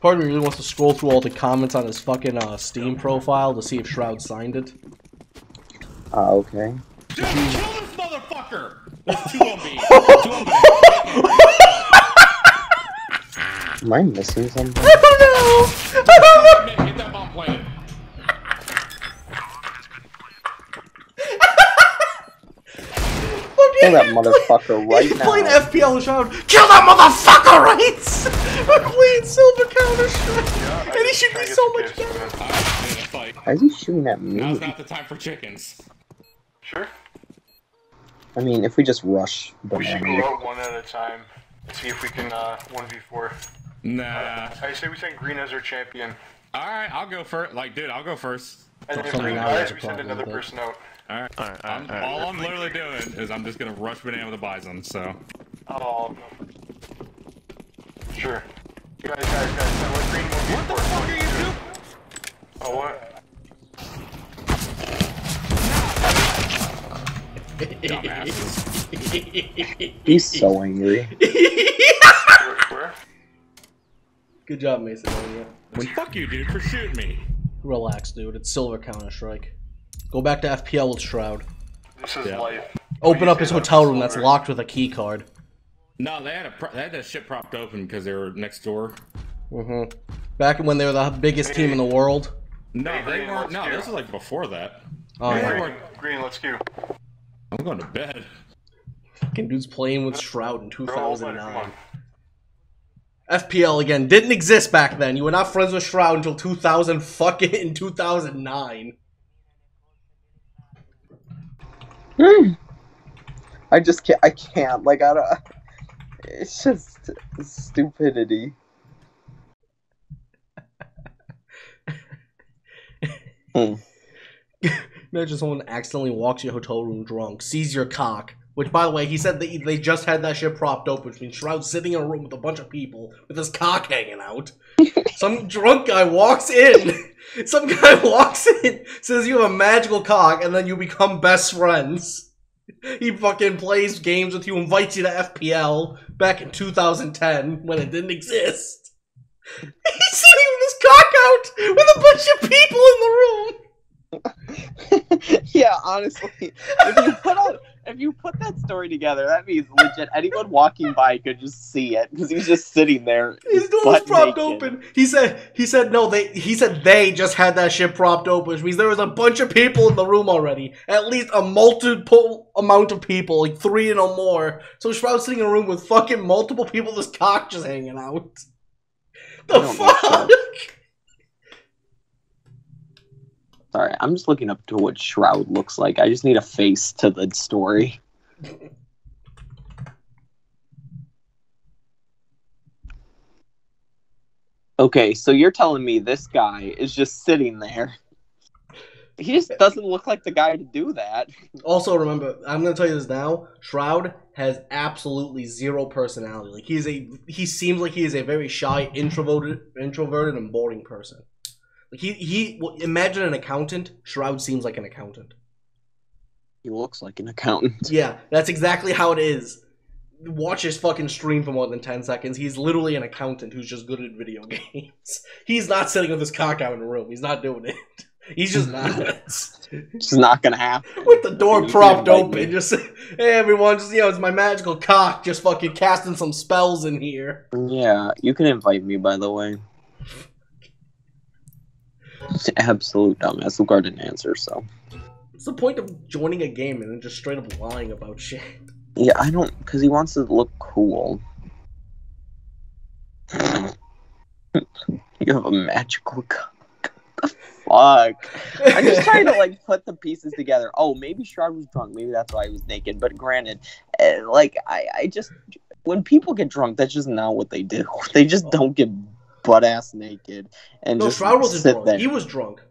Part of me really wants to scroll through all the comments on his fucking Steam profile to see if Shroud signed it. Okay. Dude, kill this motherfucker! There's 2 on me. 2 on me. Am I missing something? I don't know! Get that bomb planted. Kill that motherfucker right He's now. playing FPL with Shroud. Kill that motherfucker, right? We're playing Silver Counter Strike. Yeah, And he should be so much better. Why is he shooting at me? Now's not the time for chickens. Sure. I mean, if we just rush the We should go enemy. out one at a time and see if we can 1v4. Nah. I say we send Green as our champion. Alright, I'll go first. Like, dude, I'll go first. And then if something Green I dies, have a we send problem another with. person out. Alright. All I'm literally doing is I'm just gonna rush banana with a bison, so. Oh. Sure. Guys, let Green 1v4. What the fuck are you doing? Oh, what? Dumbasses. He's so angry. Where? Good job, Mason. Well, fuck you, dude, for shooting me. Relax, dude. It's Silver Counter Strike. Go back to FPL with Shroud. This is life. Open up his hotel room that's locked with a key card. No, they had that shit propped open because they were next door. Back when they were the biggest team in the world. No, Hey, they Green, weren't. let's No, go. this is like before that. Oh, They yeah. weren't- Green, let's go. I'm going to bed. Fucking dude's playing with Shroud in They're all better, 2009. come FPL again didn't exist back then. You were not friends with Shroud until 2009. I just can't. I can't. Like I don't. It's just stupidity. Imagine someone accidentally walks your hotel room drunk, sees your cock. Which, by the way, he said that they just had that shit propped open, which means Shroud's sitting in a room with a bunch of people with his cock hanging out. Some drunk guy walks in. Some guy walks in, says you have a magical cock, and then you become best friends. He fucking plays games with you, invites you to FPL back in 2010 when it didn't exist. He's sitting with his cock out with a bunch of people in the room. Yeah, honestly, if you put that story together, that means legit anyone walking by could just see it because he's just sitting there. His door was propped open. He said they just had that shit propped open, which means there was a bunch of people in the room already. At least a multiple amount of people, like 3 and or more. So Shroud's sitting in a room with fucking multiple people with his cock just hanging out. The fuck? Sorry, I'm just looking up to what Shroud looks like. I just need a face to the story. Okay, so you're telling me this guy is just sitting there. He just doesn't look like the guy to do that. Also, remember, I'm gonna tell you this now. Shroud has absolutely zero personality. Like he seems like he is a very shy, introverted, and boring person. Like imagine an accountant. Shroud seems like an accountant. He looks like an accountant. Yeah, that's exactly how it is. Watch his fucking stream for more than 10 seconds. He's literally an accountant who's just good at video games. He's not sitting with his cock out in the room. He's not doing it. He's just not. It's not gonna happen. With the door propped open, just hey everyone, just it's my magical cock, just fucking casting some spells in here. Yeah, you can invite me, by the way. Absolute dumbass. Lugar didn't answer, so. What's the point of joining a game and then just straight up lying about shit? Yeah, I don't, because he wants to look cool. You have a magical cock. What the fuck? I'm just trying to, put the pieces together. Oh, maybe Shroud was drunk. Maybe that's why he was naked. But granted, I just, when people get drunk, that's just not what they do. They just don't get butt-ass naked and No, just Shroud wasn't sit drunk. there. He was drunk.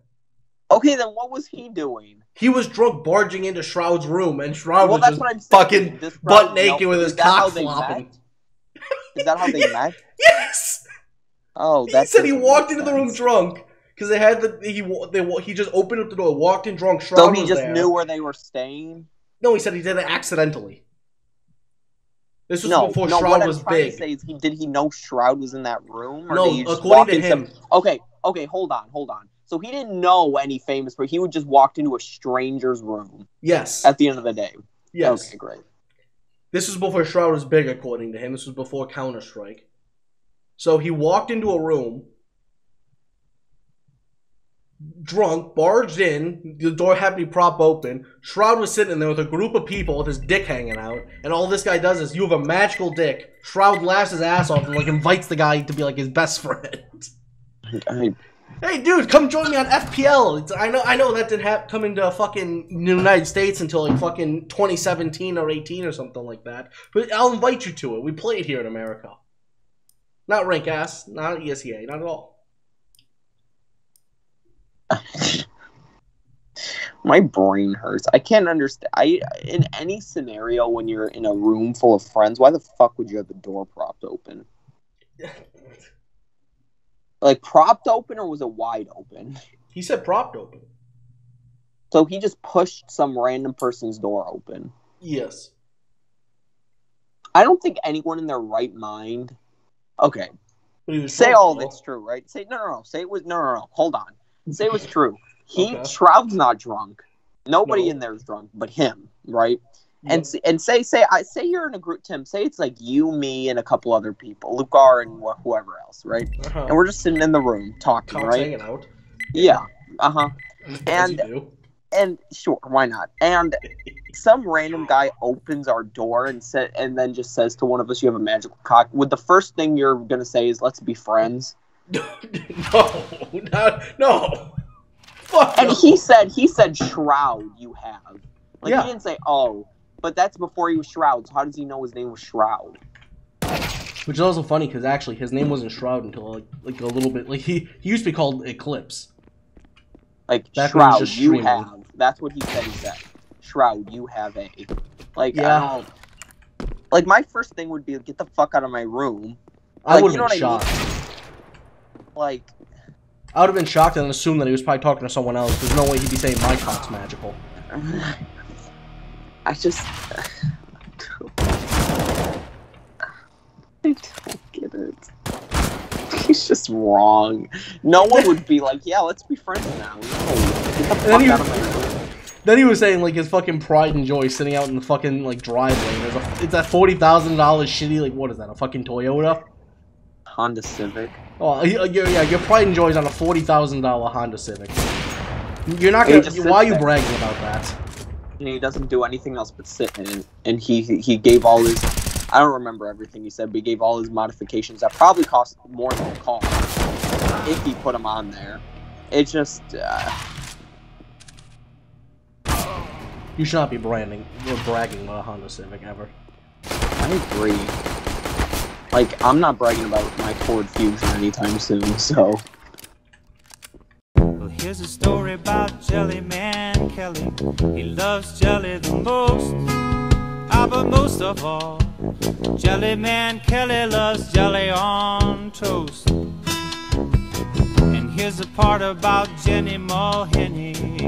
Okay, then what was he doing? He was drunk barging into Shroud's room, and Shroud was that's just what I'm saying. fucking This butt Shroud- naked with his is that how cock they flopping. met? Is that how they met? Yes! Oh, He that said he doesn't walked make into the room sense. drunk. Because they had he just opened up the door, walked in drunk, Shroud So he was just there. knew where they were staying? No, he said he did it accidentally. This was No, before no. Shroud What I'm was trying big. to say is, did he know Shroud was in that room? Or No, did he just according walk to into him. Okay, hold on. So he didn't know any famous person. He would just walk into a stranger's room. Yes. At the end of the day. Yes. Okay, great. This was before Shroud was big, according to him. This was before Counter-Strike. So he walked into a room, drunk, barged in, the door had to be propped open. Shroud was sitting there with a group of people with his dick hanging out, and all this guy does is, you have a magical dick. Shroud laughs his ass off and like invites the guy to be like his best friend. Hey dude, come join me on FPL. I know that didn't come into fucking United States until like fucking 2017 or 18 or something like that. But I'll invite you to it. We play it here in America. Not rank ass, not ESEA, not at all. My brain hurts. I can't understand. In any scenario when you're in a room full of friends, why the fuck would you have the door propped open? Like propped open, or was it wide open? He said propped open. So he just pushed some random person's door open. Yes. I don't think anyone in their right mind. Okay. Say drunk, all of it's true, right? Say no. Say it was no. Hold on. Say it was true. Okay. Shroud's not drunk. Nobody No. in there is drunk, but him, right? Yep. And say you're in a group, Tim. Say it's like you, me, and a couple other people, Lucar and whoever else, right? Uh-huh. And we're just sitting in the room talking, Cops right? hanging out. Yeah. As you do. And sure, why not? And some random guy opens our door and then just says to one of us, "You have a magical cock." Would the first thing you're gonna say is, "Let's be friends"? No. Fuck And no. he said, "Shroud, you have." Like Yeah. he didn't say, "Oh," but that's before he was Shroud. So how does he know his name was Shroud? Which is also funny because actually his name wasn't Shroud until like a little bit. Like he used to be called Eclipse. Like Back when he was Shroud, just you streaming. have. That's what he said. He said, "Shroud, you have a." Like Yeah. I don't. Like my first thing would be, get the fuck out of my room. I Like, would you know have been what I shocked. Like. I would have been shocked and assumed that he was probably talking to someone else. There's no way he'd be saying my cock's magical. I just. I don't get it. He's just wrong. No one would be like, "Yeah, let's be friends now." No. Get the fuck out of my room. Then he was saying like his fucking pride and joy sitting out in the fucking like driveway. It's that $40,000 shitty, like, what is that, a fucking Toyota? Honda Civic. Oh your pride and joy is on a $40,000 Honda Civic. You're not gonna. Why are you bragging about that? And he doesn't do anything else but sit in it. And he gave all his. I don't remember everything he said, but he gave all his modifications that probably cost more than the car if he put them on there. It's just. You should not be bragging about a Honda Civic ever. I agree. Like, I'm not bragging about my Ford Fusion anytime soon, so. Well, here's a story about Jelly Man Kelly. He loves jelly the most. But most of all, Jelly Man Kelly loves jelly on toast. And here's a part about Jenny Mulhenny.